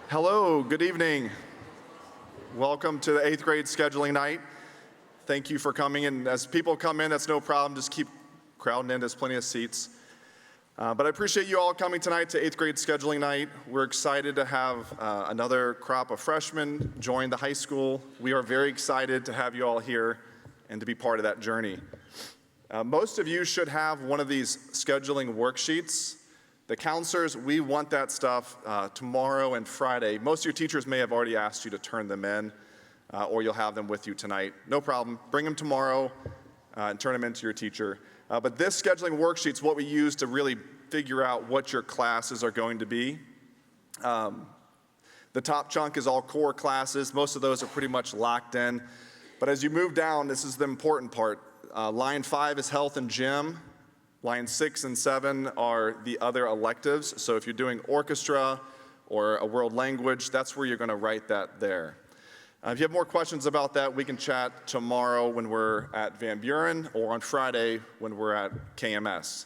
Hello, good evening. Welcome to the 8th grade scheduling night. Thank you for coming, and as people come in, that's no problem. Just keep crowding in, there's plenty of seats. But I appreciate you all coming tonight to 8th grade scheduling night. We're excited to have another crop of freshmen join the high school. We are very excited to have you all here and to be part of that journey. Most of you should have one of these scheduling worksheets. The counselors, we want that stuff tomorrow and Friday. Most of your teachers may have already asked you to turn them in, or you'll have them with you tonight. No problem. Bring them tomorrow and turn them in to your teacher. But this scheduling worksheet is what we use to really figure out what your classes are going to be. The top chunk is all core classes. Most of those are pretty much locked in. But as you move down, this is the important part. Line 5 is health and gym. Line 6 and 7 are the other electives. So if you're doing orchestra or a world language, that's where you're going to write that there. If you have more questions about that, we can chat tomorrow when we're at Van Buren or on Friday when we're at KMS.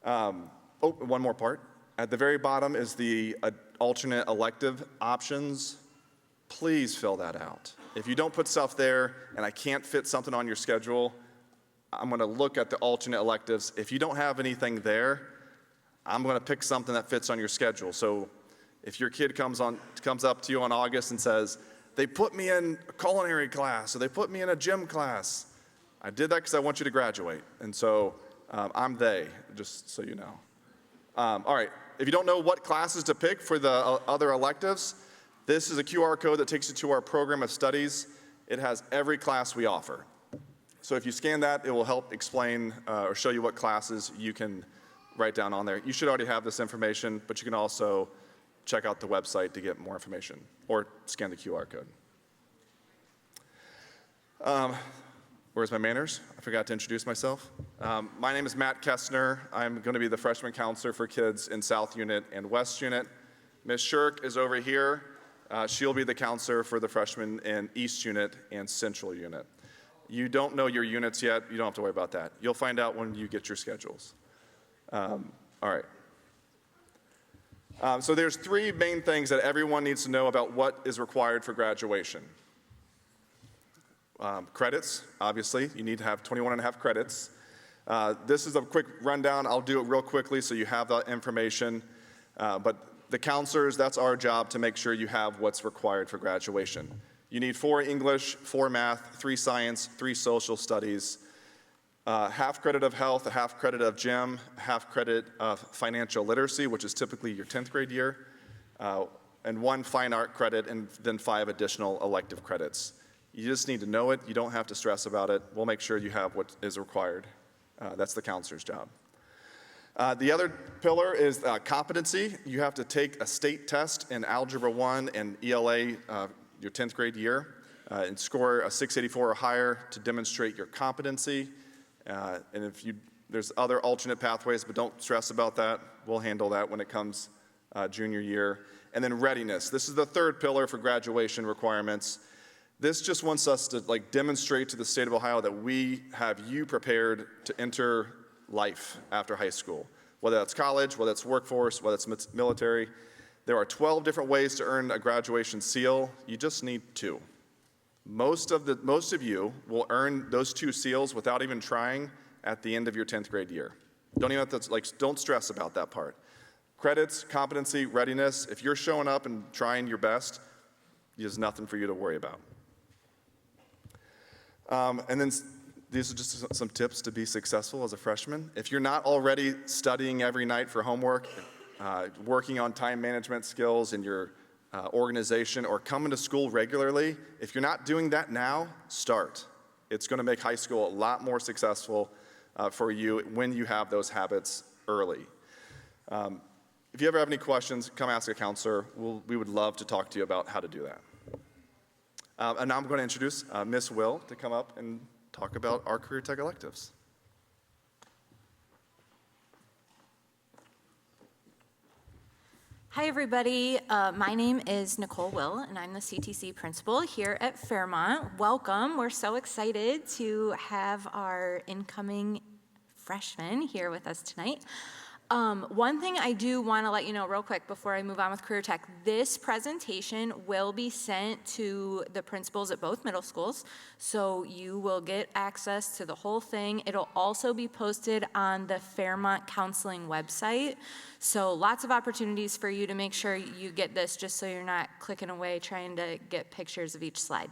One more part. At the very bottom is the alternate elective options. Please fill that out. If you don't put stuff there and I can't fit something on your schedule, I'm going to look at the alternate electives. If you don't have anything there, I'm going to pick something that fits on your schedule. So if your kid comes up to you in August and says, they put me in a culinary class, or they put me in a gym class, I did that because I want you to graduate. And so I'm they, just so you know. All right, if you don't know what classes to pick for the other electives, this is a QR code that takes you to our program of studies. It has every class we offer. So if you scan that, it will help explain or show you what classes you can write down on there. You should already have this information, but you can also check out the website to get more information or scan the QR code. Where's my manners? I forgot to introduce myself. My name is Matt Kestner. I'm going to be the freshman counselor for kids in South Unit and West Unit. Ms. Shirk is over here. She'll be the counselor for the freshmen in East Unit and Central Unit. You don't know your units yet. You don't have to worry about that. You'll find out when you get your schedules. All right. So there's three main things that everyone needs to know about what is required for graduation. Credits, obviously. You need to have 21 and a half credits. This is a quick rundown. I'll do it real quickly so you have that information. But the counselors, that's our job to make sure you have what's required for graduation. You need 4 English, 4 math, 3 science, 3 social studies, half credit of health, a half credit of gym, half credit of financial literacy, which is typically your 10th grade year, and 1 fine art credit, and then 5 additional elective credits. You just need to know it. You don't have to stress about it. We'll make sure you have what is required. That's the counselor's job. The other pillar is competency. You have to take a state test in Algebra 1 and ELA your 10th grade year and score a 684 or higher to demonstrate your competency. And there's other alternate pathways, but don't stress about that. We'll handle that when it comes junior year. And then readiness. This is the third pillar for graduation requirements. This just wants us to demonstrate to the state of Ohio that we have you prepared to enter life after high school, whether that's college, whether it's workforce, whether it's military. There are 12 different ways to earn a graduation seal. You just need 2. Most of you will earn those 2 seals without even trying at the end of your 10th grade year. Don't even have to, don't stress about that part. Credits, competency, readiness, if you're showing up and trying your best, there's nothing for you to worry about. And then these are just some tips to be successful as a freshman. If you're not already studying every night for homework, working on time management skills in your organization, or coming to school regularly, if you're not doing that now, start. It's going to make high school a lot more successful for you when you have those habits early. If you ever have any questions, come ask a counselor. We would love to talk to you about how to do that. And now I'm going to introduce Miss Will to come up and talk about our career tech electives. Hi, everybody. My name is Nicole Will, and I'm the CTC principal here at Fairmont. Welcome. We're so excited to have our incoming freshmen here with us tonight. One thing I do want to let you know real quick before I move on with Career Tech, this presentation will be sent to the principals at both middle schools, so you will get access to the whole thing. It'll also be posted on the Fairmont Counseling website, so lots of opportunities for you to make sure you get this just so you're not clicking away trying to get pictures of each slide.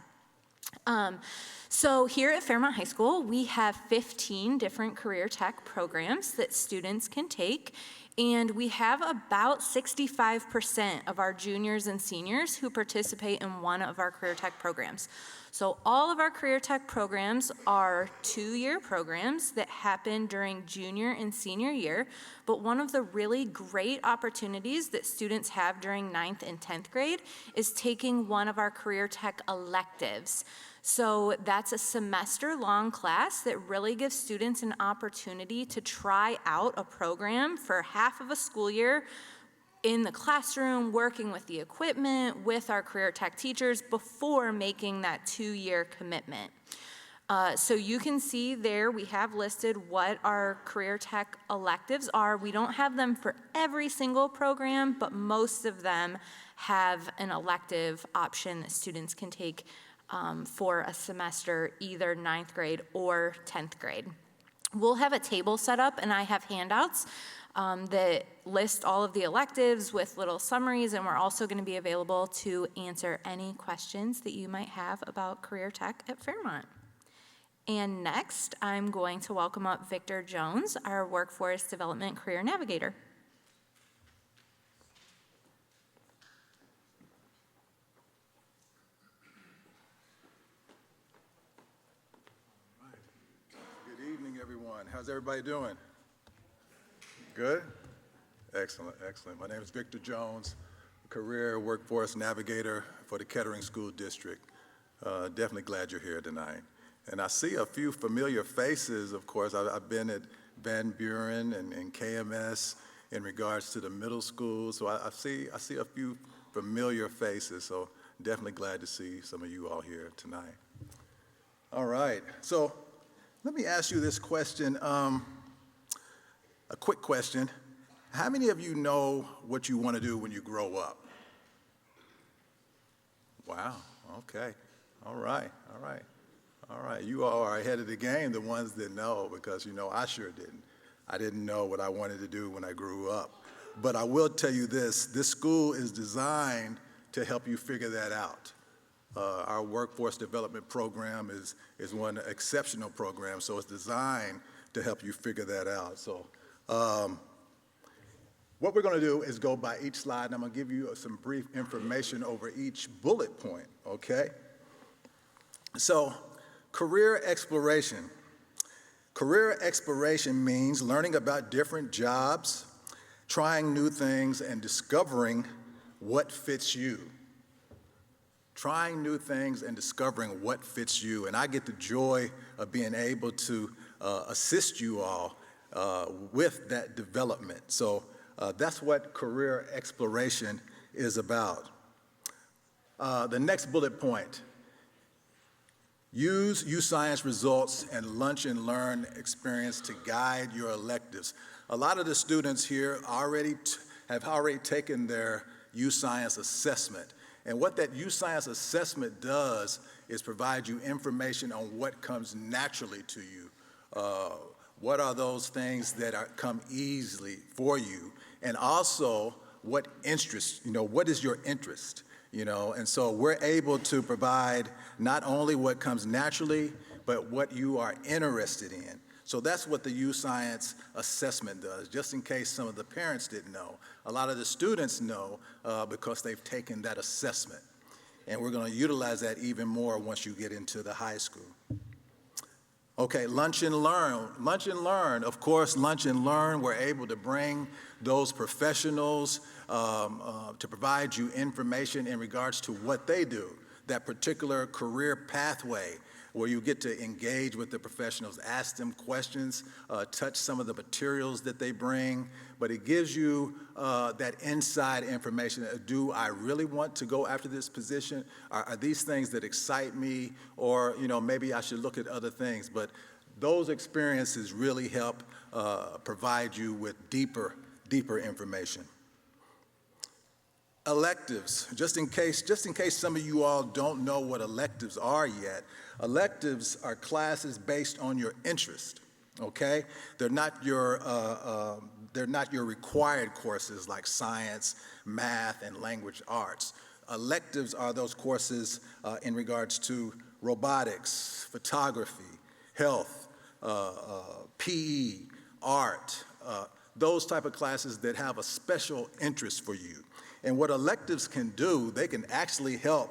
So here at Fairmont High School, we have 15 different career tech programs that students can take, and we have about 65% of our juniors and seniors who participate in one of our career tech programs. So all of our career tech programs are 2-year programs that happen during junior and senior year, but one of the really great opportunities that students have during 9th and 10th grade is taking one of our career tech electives. So that's a semester-long class that really gives students an opportunity to try out a program for half of a school year in the classroom, working with the equipment, with our career tech teachers before making that 2-year commitment. So you can see there we have listed what our career tech electives are. We don't have them for every single program, but most of them have an elective option that students can take for a semester, either 9th grade or 10th grade. We'll have a table set up, and I have handouts that list all of the electives with little summaries, and we're also going to be available to answer any questions that you might have about career tech at Fairmont. And next, I'm going to welcome up Victor Jones, our Workforce Development Career Navigator. Good evening, everyone. How's everybody doing? Good? Excellent, excellent. My name is Victor Jones, Career Workforce Navigator for the Kettering School District. Definitely glad you're here tonight. And I see a few familiar faces, of course. I've been at Van Buren and KMS in regards to the middle school, so I see a few familiar faces, so definitely glad to see some of you all here tonight. All right, so let me ask you this question, a quick question. How many of you know what you want to do when you grow up? Wow, okay, all right. All right, you all are ahead of the game, the ones that know, because you know I sure didn't. I didn't know what I wanted to do when I grew up. But I will tell you this school is designed to help you figure that out. Our workforce development program is one exceptional program, so it's designed to help you figure that out. So what we're going to do is go by each slide, and I'm going to give you some brief information over each bullet point, okay? So career exploration. Career exploration means learning about different jobs, trying new things, and discovering what fits you. Trying new things and discovering what fits you. And I get the joy of being able to assist you all with that development. So that's what career exploration is about. The next bullet point. Use U-Science results and lunch and learn experience to guide your electives. A lot of the students here have already taken their U-Science assessment. And what that U-Science assessment does is provide you information on what comes naturally to you. What are those things that come easily for you? And also, what interests, what is your interest? And so we're able to provide not only what comes naturally, but what you are interested in. So that's what the U-Science assessment does, just in case some of the parents didn't know. A lot of the students know because they've taken that assessment. And we're going to utilize that even more once you get into the high school. Okay, lunch and learn. Lunch and learn, of course, lunch and learn, we're able to bring those professionals to provide you information in regards to what they do, that particular career pathway where you get to engage with the professionals, ask them questions, touch some of the materials that they bring, but it gives you that inside information. Do I really want to go after this position? Are these things that excite me? Or maybe I should look at other things. But those experiences really help provide you with deeper deeper information. Electives, just in case some of you all don't know what electives are yet, electives are classes based on your interest, okay? They're not your required courses like science, math, and language arts. Electives are those courses in regards to robotics, photography, health, PE, art, those type of classes that have a special interest for you. And what electives can do, they can actually help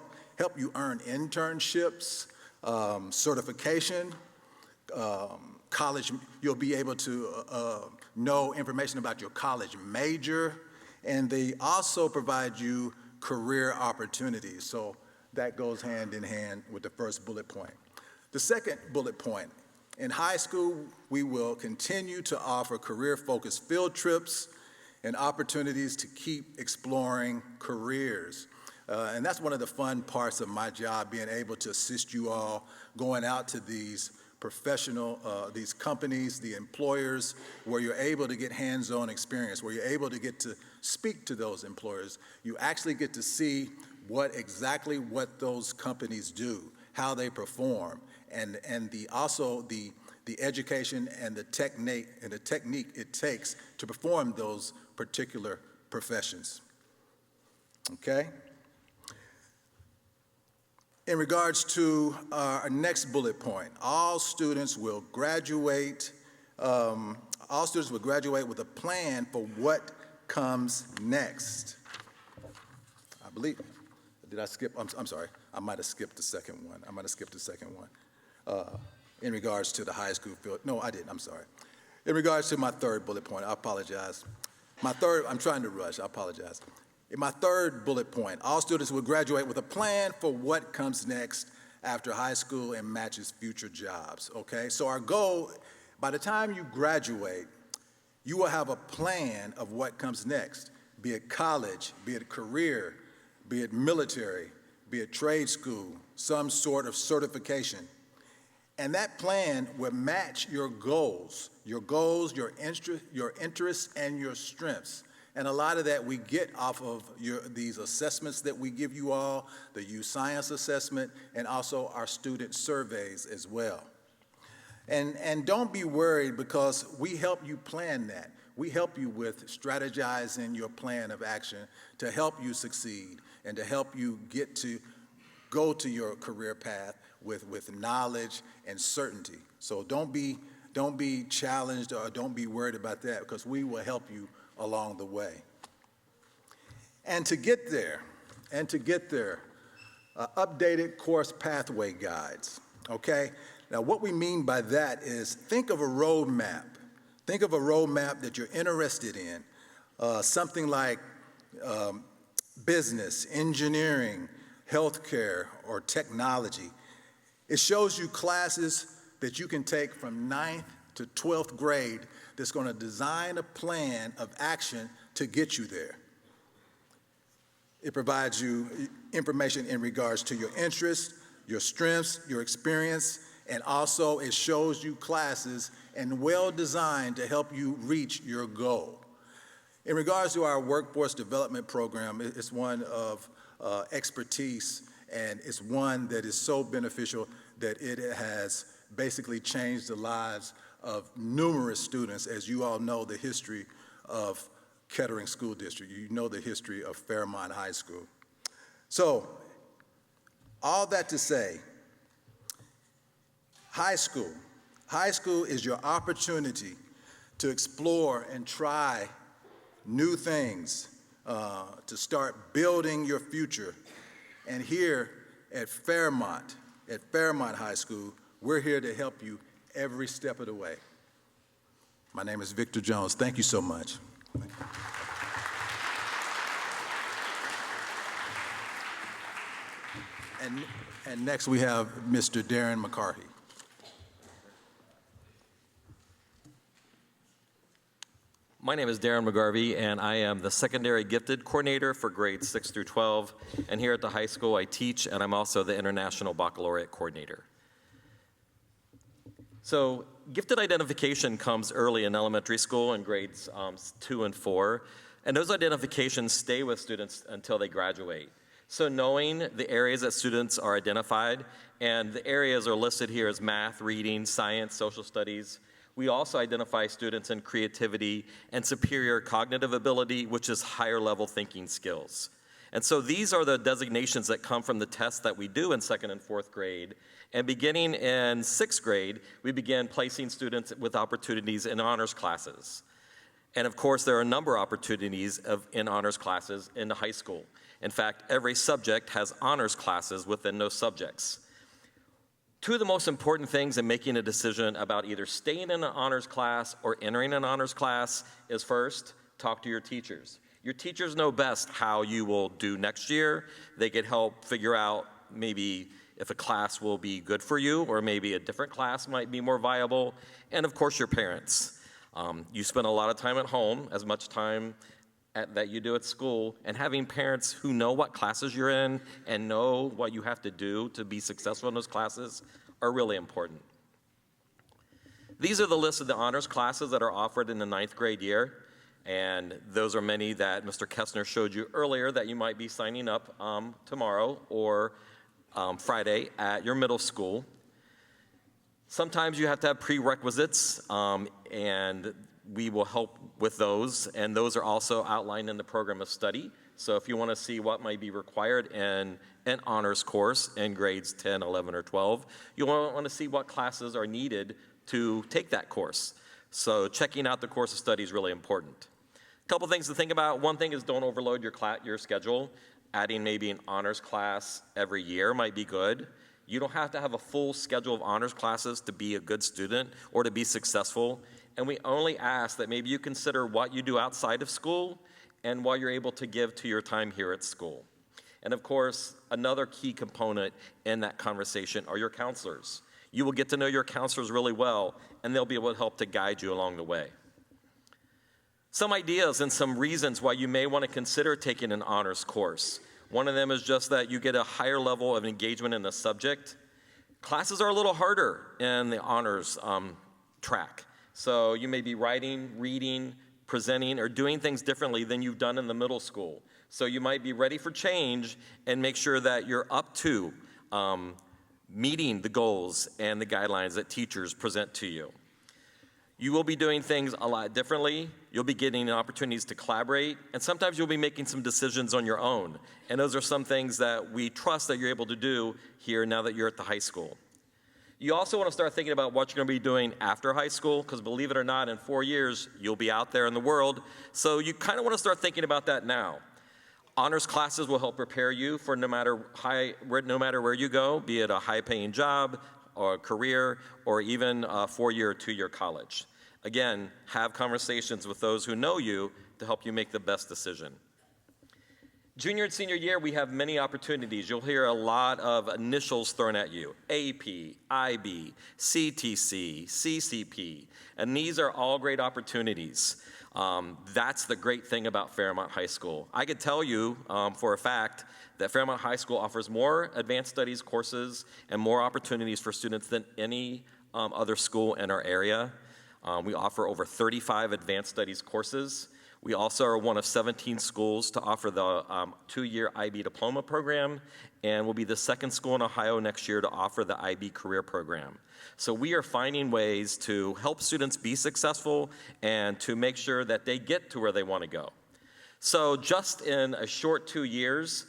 you earn internships, certification, college. You'll be able to know information about your college major, and they also provide you career opportunities. So that goes hand in hand with the first bullet point. The second bullet point, in high school, we will continue to offer career-focused field trips and opportunities to keep exploring careers. And that's one of the fun parts of my job, being able to assist you all going out to these these companies, the employers, where you're able to get hands-on experience, where you're able to get to speak to those employers. You actually get to see exactly what those companies do, how they perform, and also the education and the technique it takes to perform those particular professions. Okay? In regards to our next bullet point, all students will graduate with a plan for what comes next. I believe, did I skip? I'm sorry, I might have skipped the second one. In regards to the high school field. No, I didn't, I'm sorry. In regards to my third bullet point, I apologize. I'm trying to rush, I apologize. In my third bullet point, all students will graduate with a plan for what comes next after high school and matches future jobs, okay? So our goal, by the time you graduate, you will have a plan of what comes next, be it college, be it career, be it military, be it trade school, some sort of certification. And that plan will match your goals, your interests, and your strengths. And a lot of that we get off of these assessments that we give you all, the youth science assessment, and also our student surveys as well. And don't be worried, because we help you plan that. We help you with strategizing your plan of action to help you succeed and to help you go to your career path with knowledge and certainty. So don't be challenged or don't be worried about that, because we will help you along the way. And to get there, updated course pathway guides, okay? Now what we mean by that is, think of a roadmap. Think of a roadmap that you're interested in, something like business, engineering, healthcare, or technology. It shows you classes that you can take from 9th to 12th grade that's going to design a plan of action to get you there. It provides you information in regards to your interests, your strengths, your experience, and also it shows you classes and well-designed to help you reach your goal. In regards to our workforce development program, it's one of expertise, and it's one that is so beneficial that it has basically changed the lives of numerous students. As you all know the history of Kettering School District, you know the history of Fairmont High School. So, all that to say, high school is your opportunity to explore and try new things, to start building your future. And here at Fairmont High School, we're here to help you every step of the way. My name is Victor Jones. Thank you so much. And next we have Mr. Darren McCarthy. My name is Darren McGarvey, and I am the Secondary Gifted Coordinator for grades 6 through 12. And here at the high school, I teach, and I'm also the International Baccalaureate Coordinator. So gifted identification comes early in elementary school in grades 2 and 4, and those identifications stay with students until they graduate. So knowing the areas that students are identified, and the areas are listed here as math, reading, science, social studies. We also identify students in creativity and superior cognitive ability, which is higher level thinking skills. And so these are the designations that come from the tests that we do in 2nd and 4th grade. And beginning in 6th grade, we began placing students with opportunities in honors classes. And of course, there are a number of opportunities in honors classes in the high school. In fact, every subject has honors classes within those subjects. Two of the most important things in making a decision about either staying in an honors class or entering an honors class is first, talk to your teachers. Your teachers know best how you will do next year. They can help figure out maybe if a class will be good for you, or maybe a different class might be more viable. And of course, your parents. You spend a lot of time at home, as much time that you do at school, and having parents who know what classes you're in and know what you have to do to be successful in those classes are really important. These are the list of the honors classes that are offered in the 9th grade year, and those are many that Mr. Kessner showed you earlier that you might be signing up tomorrow or Friday at your middle school. Sometimes you have to have prerequisites, and we will help with those, and those are also outlined in the program of study. So if you want to see what might be required in an honors course in grades 10, 11, or 12, you'll want to see what classes are needed to take that course. So checking out the course of study is really important. A couple things to think about. One thing is don't overload your schedule. Adding maybe an honors class every year might be good. You don't have to have a full schedule of honors classes to be a good student or to be successful. And we only ask that maybe you consider what you do outside of school and what you're able to give to your time here at school. And of course, another key component in that conversation are your counselors. You will get to know your counselors really well, and they'll be able to help to guide you along the way. Some ideas and some reasons why you may want to consider taking an honors course. One of them is just that you get a higher level of engagement in the subject. Classes are a little harder in the honors track. So you may be writing, reading, presenting, or doing things differently than you've done in the middle school. So you might be ready for change and make sure that you're up to meeting the goals and the guidelines that teachers present to you. You will be doing things a lot differently. You'll be getting opportunities to collaborate, and sometimes you'll be making some decisions on your own. And those are some things that we trust that you're able to do here now that you're at the high school. You also want to start thinking about what you're going to be doing after high school, because believe it or not, in 4 years, you'll be out there in the world. So you kind of want to start thinking about that now. Honors classes will help prepare you for no matter where you go, be it a high-paying job or a career or even a 4-year or 2-year college. Again, have conversations with those who know you to help you make the best decision. Junior and senior year, we have many opportunities. You'll hear a lot of initials thrown at you: AP, IB, CTC, CCP, and these are all great opportunities. That's the great thing about Fairmont High School. I could tell you for a fact that Fairmont High School offers more advanced studies courses and more opportunities for students than any other school in our area. We offer over 35 advanced studies courses. We also are one of 17 schools to offer the 2-year IB diploma program, and we'll be the second school in Ohio next year to offer the IB career program. So we are finding ways to help students be successful and to make sure that they get to where they want to go. So just in a short 2 years,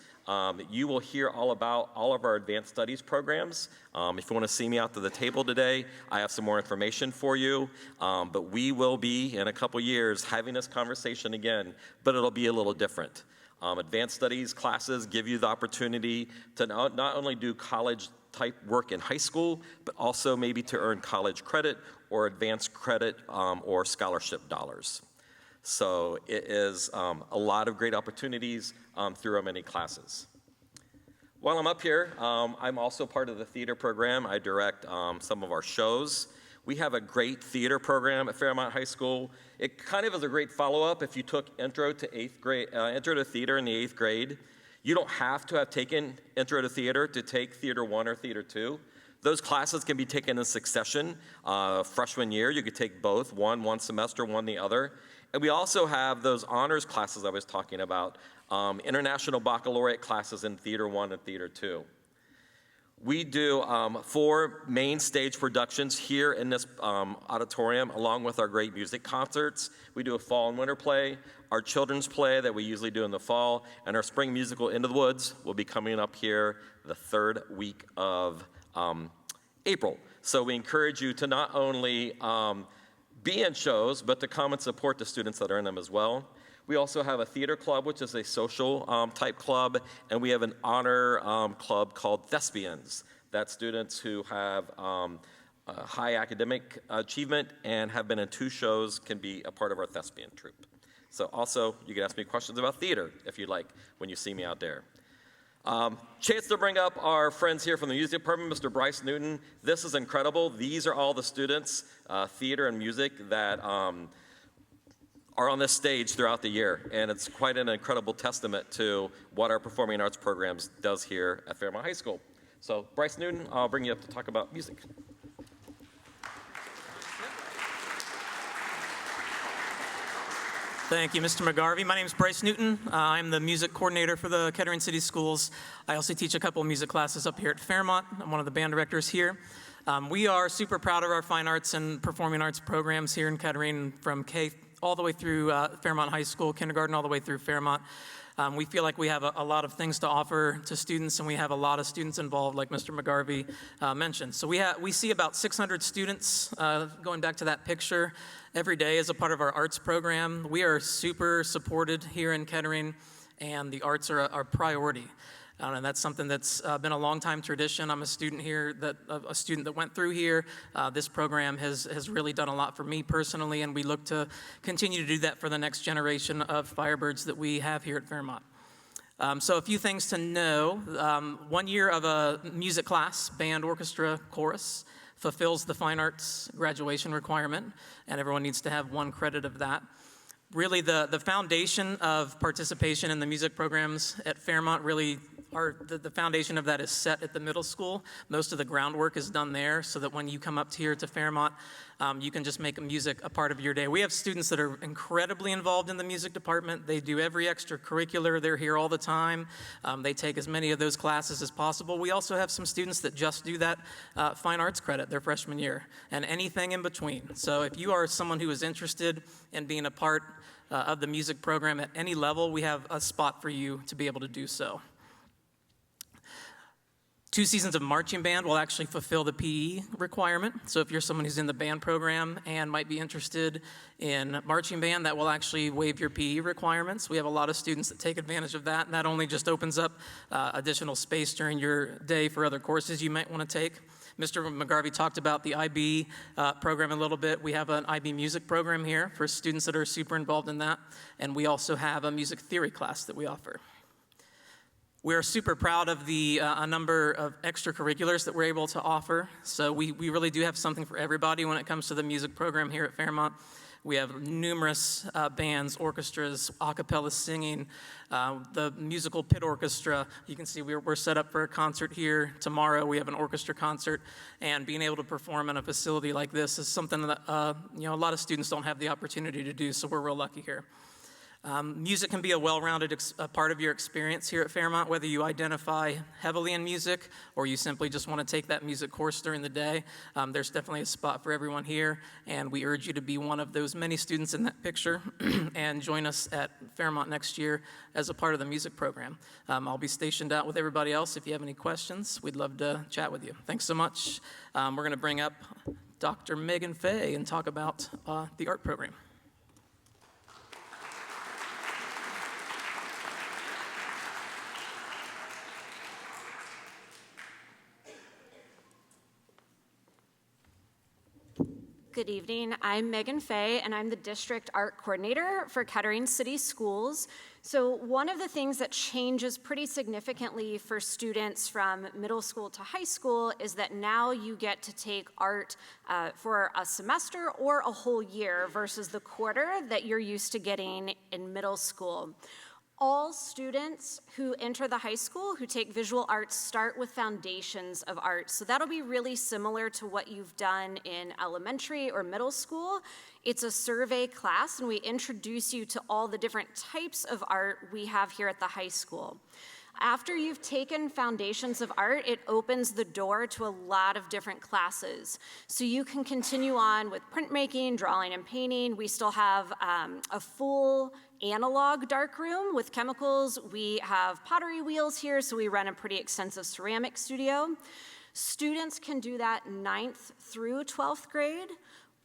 you will hear all about all of our advanced studies programs. If you want to see me out to the table today, I have some more information for you. But we will be, in a couple years, having this conversation again, but it'll be a little different. Advanced studies classes give you the opportunity to not only do college-type work in high school, but also maybe to earn college credit or advanced credit or scholarship dollars. So it is a lot of great opportunities through our many classes. While I'm up here, I'm also part of the theater program. I direct some of our shows. We have a great theater program at Fairmont High School. It kind of is a great follow-up if you took Intro to Theater in the 8th grade. You don't have to have taken Intro to Theater to take Theater 1 or Theater 2. Those classes can be taken in succession. Freshman year, you could take both, one semester, one the other. And we also have those honors classes I was talking about, international baccalaureate classes in Theater 1 and Theater 2. We do 4 main stage productions here in this auditorium, along with our great music concerts. We do a fall and winter play, our children's play that we usually do in the fall, and our spring musical, Into the Woods, will be coming up here the 3rd week of April. So we encourage you to not only be in shows, but to come and support the students that are in them as well. We also have a theater club, which is a social type club, and we have an honor club called Thespians. That's students who have high academic achievement and have been in 2 shows can be a part of our thespian troupe. So also, you can ask me questions about theater, if you'd like, when you see me out there. Chance to bring up our friends here from the music department, Mr. Bryce Newton. This is incredible. These are all the students, theater and music, that are on this stage throughout the year, and it's quite an incredible testament to what our performing arts programs does here at Fairmont High School. So, Bryce Newton, I'll bring you up to talk about music. Thank you, Mr. McGarvey. My name is Bryce Newton. I'm the music coordinator for the Kettering City Schools. I also teach a couple of music classes up here at Fairmont. I'm one of the band directors here. We are super proud of our fine arts and performing arts programs here in Kettering, from K all the way through Fairmont High School, kindergarten all the way through Fairmont. We feel like we have a lot of things to offer to students, and we have a lot of students involved, like Mr. McGarvey mentioned. So we see about 600 students, going back to that picture, every day as a part of our arts program. We are super supported here in Kettering, and the arts are our priority. And that's something that's been a long time tradition. I'm a student here, a student that went through here. This program has really done a lot for me personally, and we look to continue to do that for the next generation of Firebirds that we have here at Fairmont. So a few things to know. 1 year of a music class, band, orchestra, chorus, fulfills the fine arts graduation requirement, and everyone needs to have 1 credit of that. Really, the foundation of participation in the music programs at Fairmont really the foundation of that is set at the middle school. Most of the groundwork is done there, so that when you come up here to Fairmont, you can just make music a part of your day. We have students that are incredibly involved in the music department. They do every extracurricular. They're here all the time. They take as many of those classes as possible. We also have some students that just do that fine arts credit their freshman year, and anything in between. So if you are someone who is interested in being a part of the music program at any level, we have a spot for you to be able to do so. 2 seasons of marching band will actually fulfill the PE requirement. So if you're someone who's in the band program and might be interested in marching band, that will actually waive your PE requirements. We have a lot of students that take advantage of that, and that only just opens up additional space during your day for other courses you might want to take. Mr. McGarvey talked about the IB program a little bit. We have an IB music program here for students that are super involved in that, and we also have a music theory class that we offer. We are super proud of a number of extracurriculars that we're able to offer. So we really do have something for everybody when it comes to the music program here at Fairmont. We have numerous bands, orchestras, a cappella singing, the musical pit orchestra. You can see we're set up for a concert here tomorrow. We have an orchestra concert, and being able to perform in a facility like this is something that a lot of students don't have the opportunity to do, so we're real lucky here. Music can be a well-rounded part of your experience here at Fairmont, whether you identify heavily in music or you simply just want to take that music course during the day. There's definitely a spot for everyone here, and we urge you to be one of those many students in that picture and join us at Fairmont next year as a part of the music program. I'll be stationed out with everybody else. If you have any questions, we'd love to chat with you. Thanks so much. We're going to bring up Dr. Megan Fay and talk about the art program. Good evening. I'm Megan Fay, and I'm the District Art Coordinator for Kettering City Schools. So one of the things that changes pretty significantly for students from middle school to high school is that now you get to take art for a semester or a whole year versus the quarter that you're used to getting in middle school. All students who enter the high school who take visual arts start with foundations of art. So that'll be really similar to what you've done in elementary or middle school. It's a survey class, and we introduce you to all the different types of art we have here at the high school. After you've taken foundations of art, it opens the door to a lot of different classes. So you can continue on with printmaking, drawing, and painting. We still have a full analog darkroom with chemicals. We have pottery wheels here, so we run a pretty extensive ceramic studio. Students can do that 9th through 12th grade.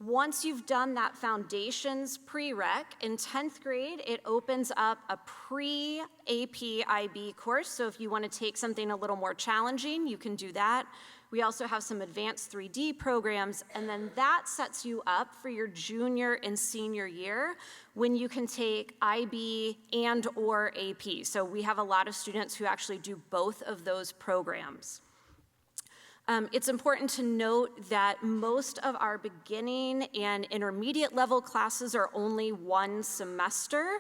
Once you've done that foundations prereq, in 10th grade, it opens up a pre-AP IB course. So if you want to take something a little more challenging, you can do that. We also have some advanced 3D programs, and then that sets you up for your junior and senior year when you can take IB and or AP. So we have a lot of students who actually do both of those programs. It's important to note that most of our beginning and intermediate level classes are only 1 semester,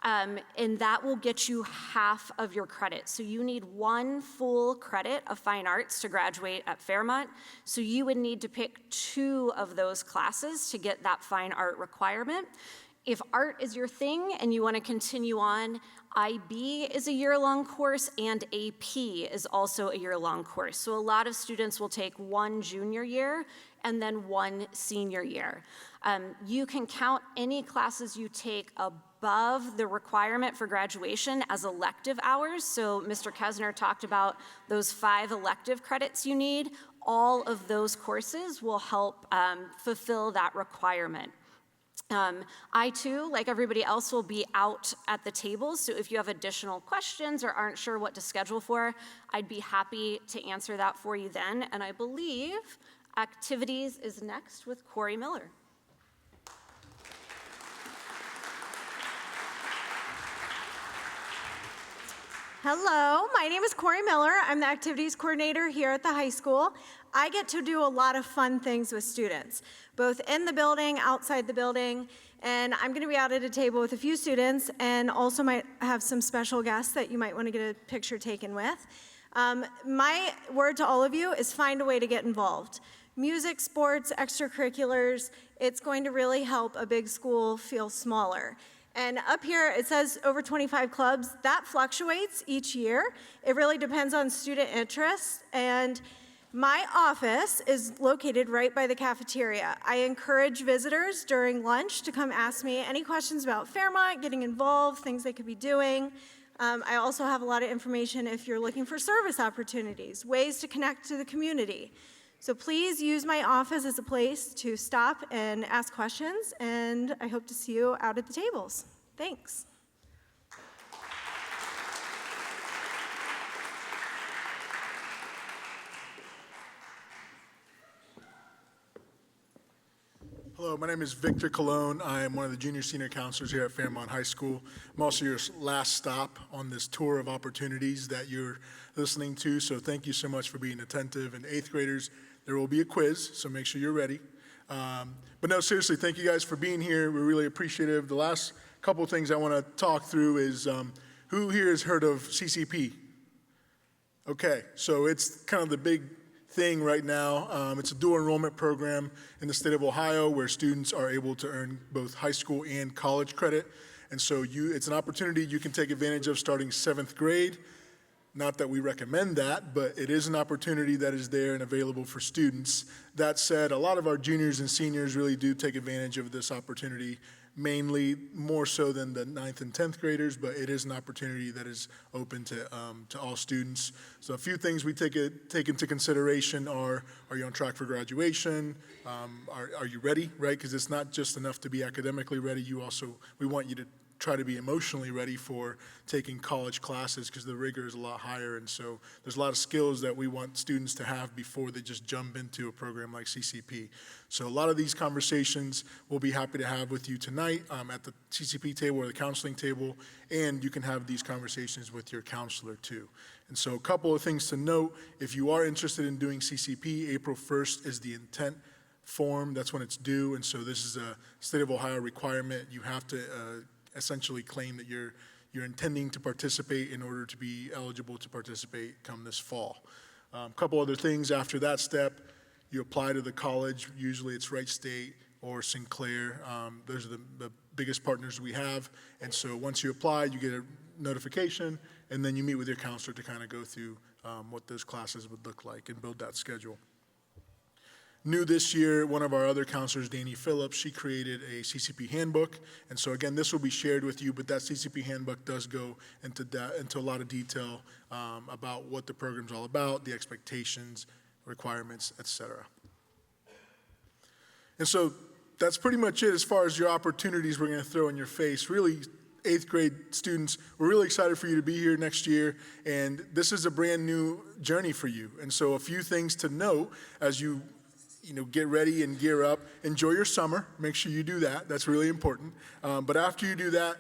and that will get you half of your credit. So you need 1 full credit of fine arts to graduate at Fairmont, so you would need to pick 2 of those classes to get that fine art requirement. If art is your thing and you want to continue on, IB is a year-long course and AP is also a year-long course. So a lot of students will take 1 junior year and then 1 senior year. You can count any classes you take above the requirement for graduation as elective hours. So Mr. Kesner talked about those 5 elective credits you need. All of those courses will help fulfill that requirement. I too, like everybody else, will be out at the tables, so if you have additional questions or aren't sure what to schedule for, I'd be happy to answer that for you then. And I believe activities is next with Corey Miller. Hello, my name is Corey Miller. I'm the activities coordinator here at the high school. I get to do a lot of fun things with students, both in the building, outside the building, and I'm going to be out at a table with a few students and also might have some special guests that you might want to get a picture taken with. My word to all of you is find a way to get involved. Music, sports, extracurriculars, it's going to really help a big school feel smaller. And up here, it says over 25 clubs. That fluctuates each year. It really depends on student interest. And my office is located right by the cafeteria. I encourage visitors during lunch to come ask me any questions about Fairmont, getting involved, things they could be doing. I also have a lot of information if you're looking for service opportunities, ways to connect to the community. So please use my office as a place to stop and ask questions, and I hope to see you out at the tables. Thanks. Hello, my name is Victor Colon. I am one of the junior senior counselors here at Fairmont High School. I'm also your last stop on this tour of opportunities that you're listening to, so thank you so much for being attentive. And 8th graders, there will be a quiz, so make sure you're ready. But no, seriously, thank you guys for being here. We're really appreciative. The last couple of things I want to talk through is who here has heard of CCP? Okay, so it's kind of the big thing right now. It's a dual enrollment program in the state of Ohio where students are able to earn both high school and college credit. And so it's an opportunity you can take advantage of starting 7th grade. Not that we recommend that, but it is an opportunity that is there and available for students. That said, a lot of our juniors and seniors really do take advantage of this opportunity, mainly more so than the 9th and 10th graders, but it is an opportunity that is open to all students. So a few things we take into consideration are you on track for graduation? Are you ready, right? Because it's not just enough to be academically ready. We want you to try to be emotionally ready for taking college classes because the rigor is a lot higher, and so there's a lot of skills that we want students to have before they just jump into a program like CCP. So a lot of these conversations we'll be happy to have with you tonight at the CCP table or the counseling table, and you can have these conversations with your counselor too. And so a couple of things to note: if you are interested in doing CCP, April 1st is the intent form. That's when it's due, and so this is a state of Ohio requirement. You have to essentially claim that you're intending to participate in order to be eligible to participate come this fall. A couple other things after that step, you apply to the college. Usually it's Wright State or Sinclair. Those are the biggest partners we have. And so once you apply, you get a notification, and then you meet with your counselor to kind of go through what those classes would look like and build that schedule. New this year, one of our other counselors, Danny Phillips, she created a CCP handbook. And so again, this will be shared with you, but that CCP handbook does go into a lot of detail about what the program's all about, the expectations, requirements, et cetera. And so that's pretty much it as far as your opportunities we're going to throw in your face. Really, 8th grade students, we're really excited for you to be here next year, and this is a brand new journey for you. And so a few things to note as you get ready and gear up. Enjoy your summer. Make sure you do that. That's really important. But after you do that,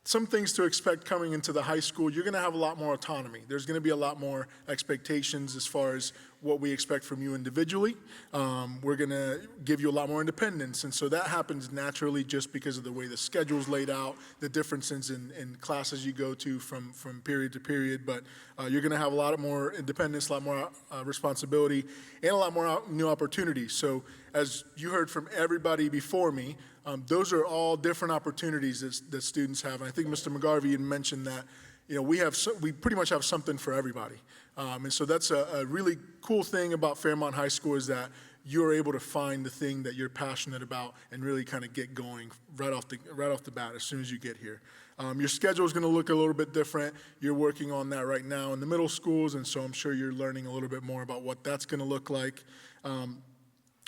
some things to expect coming into the high school. You're going to have a lot more autonomy. There's going to be a lot more expectations as far as what we expect from you individually. We're going to give you a lot more independence. And so that happens naturally just because of the way the schedule's laid out, the differences in classes you go to from period to period. But you're going to have a lot more independence, a lot more responsibility, and a lot more new opportunities. So as you heard from everybody before me, those are all different opportunities that students have. And I think Mr. McGarvey had mentioned that we pretty much have something for everybody. And so that's a really cool thing about Fairmont High School is that you're able to find the thing that you're passionate about and really kind of get going right off the bat as soon as you get here. Your schedule is going to look a little bit different. You're working on that right now in the middle schools, and so I'm sure you're learning a little bit more about what that's going to look like.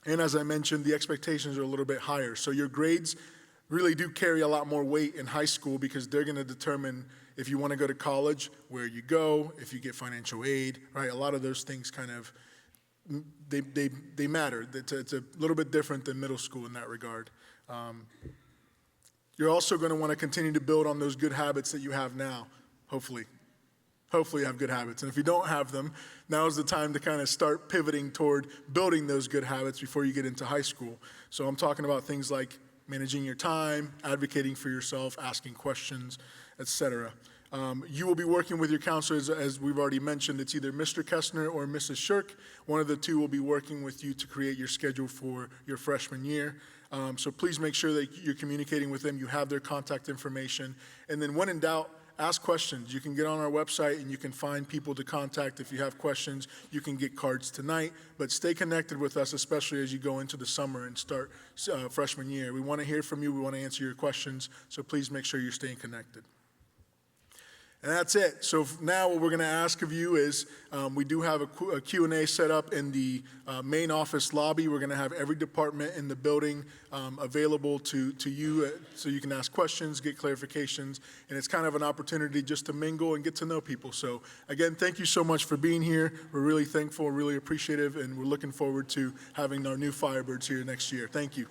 And as I mentioned, the expectations are a little bit higher. So your grades really do carry a lot more weight in high school because they're going to determine if you want to go to college, where you go, if you get financial aid, right? A lot of those things kind of, they matter. It's a little bit different than middle school in that regard. You're also going to want to continue to build on those good habits that you have now, hopefully. Hopefully you have good habits. And if you don't have them, now is the time to kind of start pivoting toward building those good habits before you get into high school. So I'm talking about things like managing your time, advocating for yourself, asking questions, etc. You will be working with your counselors, as we've already mentioned. It's either Mr. Kestner or Mrs. Shirk. One of the two will be working with you to create your schedule for your freshman year. So please make sure that you're communicating with them. You have their contact information. And then when in doubt, ask questions. You can get on our website and you can find people to contact if you have questions. You can get cards tonight, but stay connected with us, especially as you go into the summer and start freshman year. We want to hear from you. We want to answer your questions, so please make sure you're staying connected. And that's it. So now what we're going to ask of you is we do have a Q&A set up in the main office lobby. We're going to have every department in the building available to you so you can ask questions, get clarifications, and it's kind of an opportunity just to mingle and get to know people. So again, thank you so much for being here. We're really thankful, really appreciative, and we're looking forward to having our new Firebirds here next year. Thank you.